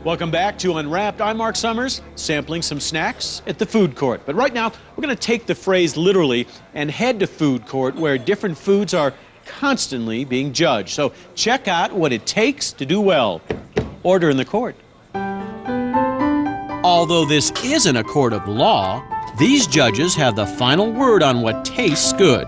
Welcome back to Unwrapped. I'm Marc Summers, sampling some snacks at the food court. But right now, we're going to take the phrase literally and head to food court where different foods are constantly being judged. So check out what it takes to do well. Order in the court. Although this isn't a court of law, these judges have the final word on what tastes good.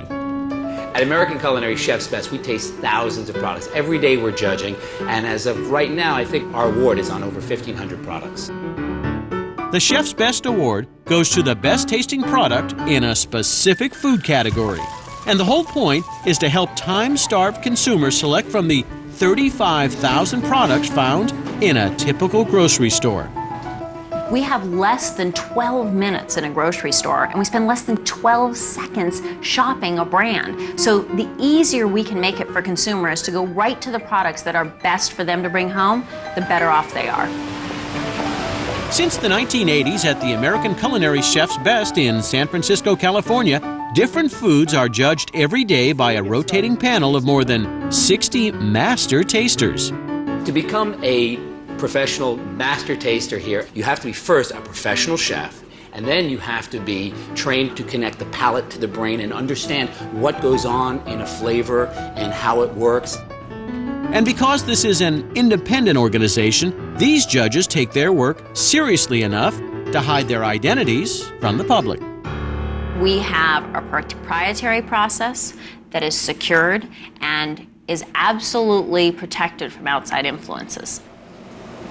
At American Culinary Chef's Best, we taste thousands of products. Every day we're judging, and as of right now, I think our award is on over 1,500 products. The Chef's Best Award goes to the best tasting product in a specific food category. And the whole point is to help time-starved consumers select from the 35,000 products found in a typical grocery store. We have less than 12 minutes in a grocery store, and we spend less than 12 seconds shopping a brand. So the easier we can make it for consumers to go right to the products that are best for them to bring home, the better off they are. Since the 1980s at the American Culinary Chef's Best in San Francisco, California, different foods are judged every day by a rotating panel of more than 60 master tasters. To become a professional master taster here, you have to be first a professional chef, and then you have to be trained to connect the palate to the brain and understand what goes on in a flavor and how it works. And because this is an independent organization, these judges take their work seriously enough to hide their identities from the public. We have a proprietary process that is secured and is absolutely protected from outside influences.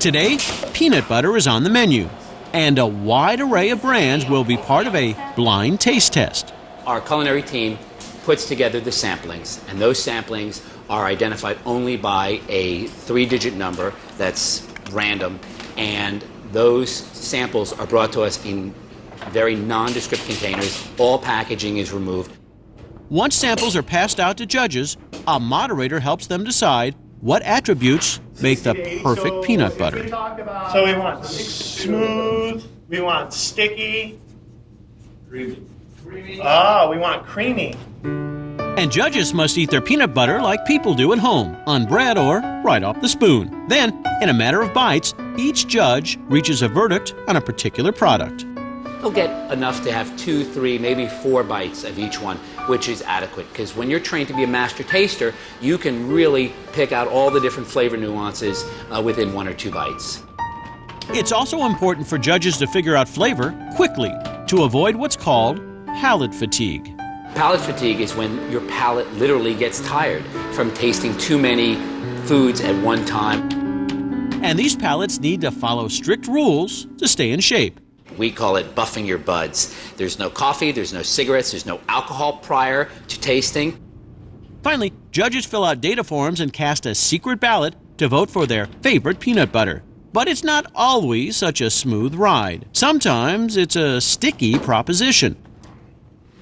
Today, peanut butter is on the menu, and a wide array of brands will be part of a blind taste test. Our culinary team puts together the samplings, and those samplings are identified only by a 3-digit number that's random, and those samples are brought to us in very nondescript containers. All packaging is removed. Once samples are passed out to judges, a moderator helps them decide what attributes make the perfect peanut butter. So we want smooth, we want sticky, we want creamy. And judges must eat their peanut butter like people do at home, on bread or right off the spoon. Then, in a matter of bites, each judge reaches a verdict on a particular product. They'll get enough to have 2, 3, maybe 4 bites of each one, which is adequate, because when you're trained to be a master taster, you can really pick out all the different flavor nuances within 1 or 2 bites. It's also important for judges to figure out flavor quickly to avoid what's called palate fatigue. Palate fatigue is when your palate literally gets tired from tasting too many foods at one time. And these palates need to follow strict rules to stay in shape. We call it buffing your buds. There's no coffee, there's no cigarettes, there's no alcohol prior to tasting. Finally, judges fill out data forms and cast a secret ballot to vote for their favorite peanut butter. But it's not always such a smooth ride. Sometimes it's a sticky proposition.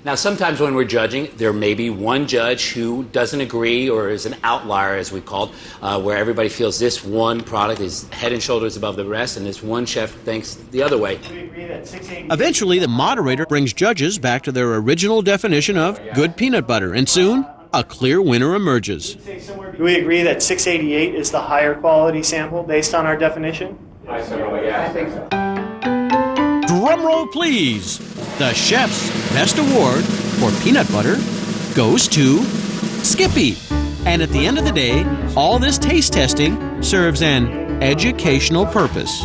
Now, sometimes when we're judging, there may be one judge who doesn't agree or is an outlier, as we call it, where everybody feels this one product is head and shoulders above the rest, and this one chef thinks the other way. Eventually, the moderator brings judges back to their original definition of good peanut butter, and soon, a clear winner emerges. Do we agree that 688 is the higher quality sample based on our definition? I think so. Drum roll, please. The Chef's Best Award for peanut butter goes to Skippy. And at the end of the day, all this taste testing serves an educational purpose.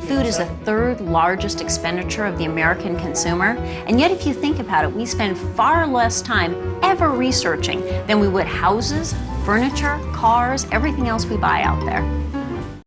Food is the 3rd largest expenditure of the American consumer, and yet if you think about it, we spend far less time ever researching than we would houses, furniture, cars, everything else we buy out there.